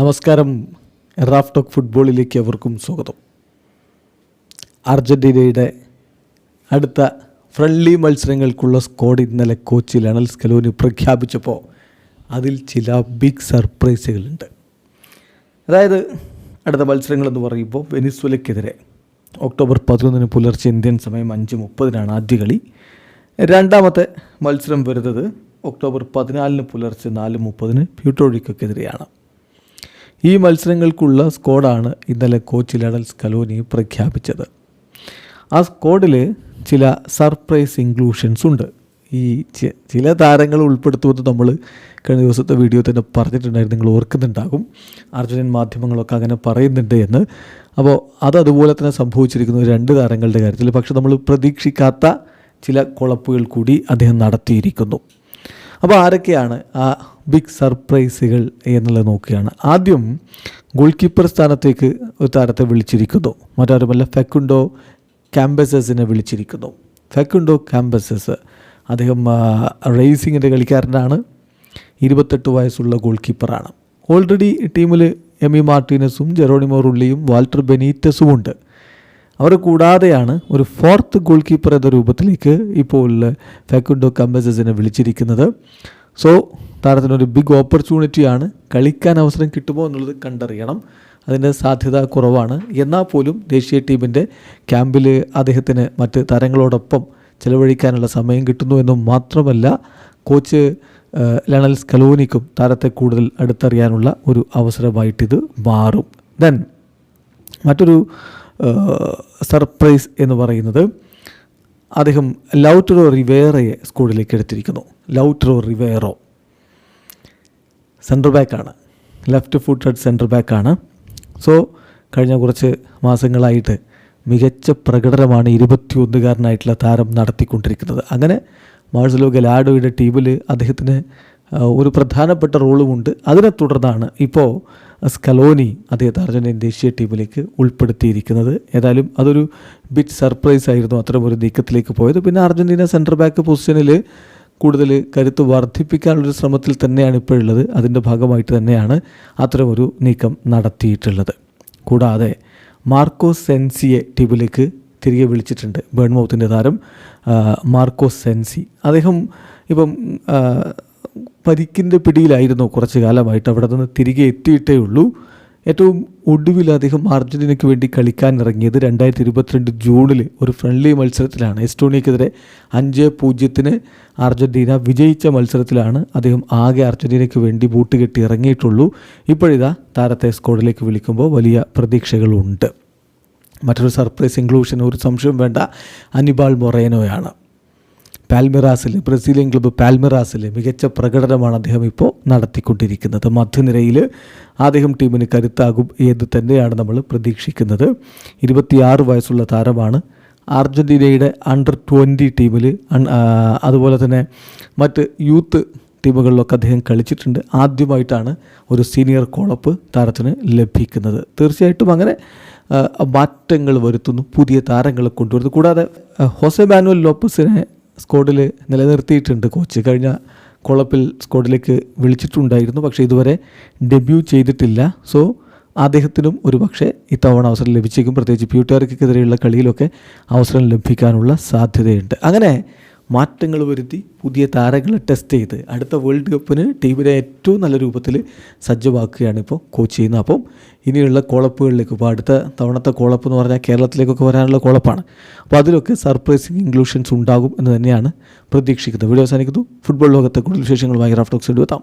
നമസ്കാരം. Raf talk ഫുട്ബോളിലേക്ക് അവർക്കും സ്വാഗതം. അർജൻറ്റീനയുടെ അടുത്ത ഫ്രണ്ട്ലി മത്സരങ്ങൾക്കുള്ള സ്ക്വാഡ് ഇന്നലെ കോച്ച് ലയണൽ സ്കലോനി പ്രഖ്യാപിച്ചപ്പോൾ അതിൽ ചില ബിഗ് സർപ്രൈസുകളുണ്ട്. അതായത് അടുത്ത മത്സരങ്ങളെന്ന് പറയുമ്പോൾ വെനിസ്വലയ്ക്കെതിരെ ഒക്ടോബർ 11 പുലർച്ചെ ഇന്ത്യൻ സമയം 5:30 ആദ്യ കളി. രണ്ടാമത്തെ മത്സരം വരുന്നത് ഒക്ടോബർ 14 പുലർച്ചെ 4:30 പ്യൂട്ടോറിക്കോക്കെതിരെയാണ്. ഈ മത്സരങ്ങൾക്കുള്ള സ്ക്വാഡാണ് ഇന്നലെ കോച്ച് ലയണൽ സ്കലോനി പ്രഖ്യാപിച്ചത്. ആ സ്ക്വാഡിൽ ചില സർപ്രൈസ് ഇൻക്ലൂഷൻസ് ഉണ്ട്. ഈ ചില താരങ്ങൾ ഉൾപ്പെടുത്തുമെന്ന് നമ്മൾ കഴിഞ്ഞ ദിവസത്തെ വീഡിയോ തന്നെ പറഞ്ഞിട്ടുണ്ടായിരുന്നു, നിങ്ങൾ ഓർക്കുന്നുണ്ടാകും. അർജന്റീൻ മാധ്യമങ്ങളൊക്കെ അങ്ങനെ പറയുന്നുണ്ട് എന്ന്. അപ്പോൾ അതുപോലെ തന്നെ സംഭവിച്ചിരിക്കുന്നു 2 താരങ്ങളുടെ കാര്യത്തിൽ. പക്ഷെ നമ്മൾ പ്രതീക്ഷിക്കാത്ത ചില കുഴപ്പങ്ങൾ കൂടി അദ്ദേഹം നടത്തിയിരിക്കുന്നു. അപ്പോൾ ആരൊക്കെയാണ് ആ ബിഗ് സർപ്രൈസുകൾ എന്നുള്ളത് നോക്കുകയാണ്. ആദ്യം ഗോൾ കീപ്പർ സ്ഥാനത്തേക്ക് ഒരു താരത്തെ വിളിച്ചിരിക്കുന്നു. മറ്റാരുമല്ല, ഫെക്കുണ്ടോ കാംബസസിനെ വിളിച്ചിരിക്കുന്നു. ഫെക്കുണ്ടോ കാംബസസ് അദ്ദേഹം റേസിങ്ങിൻ്റെ കളിക്കാരനാണ്. 28 വയസ്സുള്ള ഗോൾ കീപ്പറാണ്. ഓൾറെഡി ടീമിൽ എമി മാർട്ടിനസും ജെറോണിമോ റുള്ളിയും വാൾട്ടർ ബെനീറ്റസും ഉണ്ട്. അവർ കൂടാതെയാണ് ഒരു 4th ഗോൾ കീപ്പർ എന്ന രൂപത്തിലേക്ക് ഇപ്പോൾ ഫെക്കുണ്ടോ കാംബസസിനെ വിളിച്ചിരിക്കുന്നത്. സോ താരത്തിനൊരു ബിഗ് ഓപ്പർച്യൂണിറ്റിയാണ്. കളിക്കാൻ അവസരം കിട്ടുമോ എന്നുള്ളത് കണ്ടറിയണം. അതിൻ്റെ സാധ്യത കുറവാണ്. എന്നാൽ പോലും ദേശീയ ടീമിൻ്റെ ക്യാമ്പിൽ അദ്ദേഹത്തിന് മറ്റ് താരങ്ങളോടൊപ്പം ചിലവഴിക്കാനുള്ള സമയം കിട്ടുന്നു എന്നും മാത്രമല്ല, കോച്ച് ലയണൽ സ്കലോനിക്കും താരത്തെ കൂടുതൽ അടുത്തറിയാനുള്ള ഒരു അവസരമായിട്ടിത് മാറും. ദെൻ മറ്റൊരു സർപ്രൈസ് എന്ന് പറയുന്നത്, അദ്ദേഹം ലൗറ്ററോ റിവേറയെ സ്ക്വാഡിലേക്ക് എടുത്തിരിക്കുന്നു. ലൗറ്ററോ റിവേറോ സെൻറ്റർ ബാക്കാണ്, ലെഫ്റ്റ് ഫുട്ടഡ് സെൻറ്റർ ബാക്കാണ്. സോ കഴിഞ്ഞ കുറച്ച് മാസങ്ങളായിട്ട് മികച്ച പ്രകടനമാണ് 21-കാരനായിട്ടുള്ള താരം നടത്തിക്കൊണ്ടിരിക്കുന്നത്. അങ്ങനെ മാർസലോ ഗലാഡോയുടെ ടീമിൽ അദ്ദേഹത്തിന് ഒരു പ്രധാനപ്പെട്ട റോളുമുണ്ട്. അതിനെ തുടർന്നാണ് ഇപ്പോൾ സ്കലോനി അദ്ദേഹത്തെ അർജന്റീൻ ദേശീയ ടീമിലേക്ക് ഉൾപ്പെടുത്തിയിരിക്കുന്നത്. ഏതായാലും അതൊരു ബിറ്റ് സർപ്രൈസ് ആയിരുന്നു അത്തരമൊരു നീക്കത്തിലേക്ക് പോയത്. പിന്നെ അർജന്റീന സെൻറ്റർ ബാക്ക് പൊസിഷനിൽ കൂടുതൽ കരുത്ത് വർദ്ധിപ്പിക്കാനുള്ളൊരു ശ്രമത്തിൽ തന്നെയാണ് ഇപ്പോഴുള്ളത്. അതിൻ്റെ ഭാഗമായിട്ട് തന്നെയാണ് അത്തരമൊരു നീക്കം നടത്തിയിട്ടുള്ളത്. കൂടാതെ മാർക്കോസ് സെൻസിയെ ടീമിലേക്ക് തിരികെ വിളിച്ചിട്ടുണ്ട്. ബേൺമൗത്തിൻ്റെ താരം മാർക്കോസ് സെൻസി. അദ്ദേഹം ഇപ്പം പരിക്കിൻ്റെ പിടിയിലായിരുന്നു കുറച്ച് കാലമായിട്ട്. അവിടെ നിന്ന് തിരികെ എത്തിയിട്ടേ ഉള്ളൂ. ഏറ്റവും ഒടുവിൽ അദ്ദേഹം അർജന്റീനയ്ക്ക് വേണ്ടി കളിക്കാൻ ഇറങ്ങിയത് 2022 ജൂണിൽ ഒരു ഫ്രണ്ട്ലി മത്സരത്തിലാണ്. എസ്റ്റോണിയക്കെതിരെ 5-0 അർജന്റീന വിജയിച്ച മത്സരത്തിലാണ് അദ്ദേഹം ആകെ അർജന്റീനയ്ക്ക് വേണ്ടി ബൂട്ട് കെട്ടി ഇറങ്ങിയിട്ടുള്ളൂ. ഇപ്പോഴിതാ താരത്തെ സ്ക്വാഡിലേക്ക് വിളിക്കുമ്പോൾ വലിയ പ്രതീക്ഷകളുണ്ട്. മറ്റൊരു സർപ്രൈസ് ഇൻക്ലൂഷൻ, ഒരു സംശയം വേണ്ട, അനിബാൾ മൊറേനോയാണ്. പാൽമിറാസിൽ, ബ്രസീലിയൻ ക്ലബ്ബ് പാൽമിറാസിൽ മികച്ച പ്രകടനമാണ് അദ്ദേഹം ഇപ്പോൾ നടത്തിക്കൊണ്ടിരിക്കുന്നത്. മധ്യനിരയിൽ അദ്ദേഹം ടീമിന് കരുത്താകും എന്ന് തന്നെയാണ് നമ്മൾ പ്രതീക്ഷിക്കുന്നത്. 26 വയസ്സുള്ള താരമാണ്. അർജൻറ്റീനയുടെ അണ്ടർ 20 ടീമിൽ, അതുപോലെ തന്നെ മറ്റ് യൂത്ത് ടീമുകളിലൊക്കെ അദ്ദേഹം കളിച്ചിട്ടുണ്ട്. ആദ്യമായിട്ടാണ് ഒരു സീനിയർ കോളപ്പ് താരത്തിന് ലഭിക്കുന്നത്. തീർച്ചയായിട്ടും അങ്ങനെ മാറ്റങ്ങൾ വരുത്തുന്നു, പുതിയ താരങ്ങളെ കൊണ്ടുവരുന്നു. കൂടാതെ ഹോസെ മാനുവൽ ലോപ്പസിനെ സ്ക്വാഡിൽ നിലനിർത്തിയിട്ടുണ്ട് കോച്ച്. കഴിഞ്ഞ കോളപ്പിൽ സ്ക്വാഡിലേക്ക് വിളിച്ചിട്ടുണ്ടായിരുന്നു, പക്ഷേ ഇതുവരെ ഡെബ്യൂ ചെയ്തിട്ടില്ല. സോ അദ്ദേഹത്തിനും ഒരു പക്ഷേ ഇത്തവണ അവസരം ലഭിച്ചേക്കും. പ്രത്യേകിച്ച് പ്യൂട്ടോറിക്കയ്ക്കെതിരെയുള്ള കളിയിലൊക്കെ അവസരം ലഭിക്കാനുള്ള സാധ്യതയുണ്ട്. അങ്ങനെ മാറ്റങ്ങൾ വരുത്തി പുതിയ താരങ്ങളെ ടെസ്റ്റ് ചെയ്ത് അടുത്ത വേൾഡ് കപ്പിന് ടീമിനെ ഏറ്റവും നല്ല രൂപത്തിൽ സജ്ജമാക്കുകയാണ് ഇപ്പോൾ കോച്ച് ചെയ്യുന്നത്. അപ്പം ഇനിയുള്ള കോളപ്പുകളിലേക്ക്, ഇപ്പോൾ അടുത്ത തവണത്തെ കോളപ്പ് എന്ന് പറഞ്ഞാൽ കേരളത്തിലേക്കൊക്കെ വരാനുള്ള കോളപ്പാണ്. അപ്പോൾ അതിലൊക്കെ സർപ്രൈസിങ് ഇൻക്ലൂഷൻസ് ഉണ്ടാകും എന്ന് തന്നെയാണ് പ്രതീക്ഷിക്കുന്നത്. വീഡിയോ അവസാനിക്കുന്നു. ഫുട്ബോൾ ലോകത്തെ കൂടുതൽ വിശേഷങ്ങളുമായി റാഫ് ടോക്സ് എത്താം.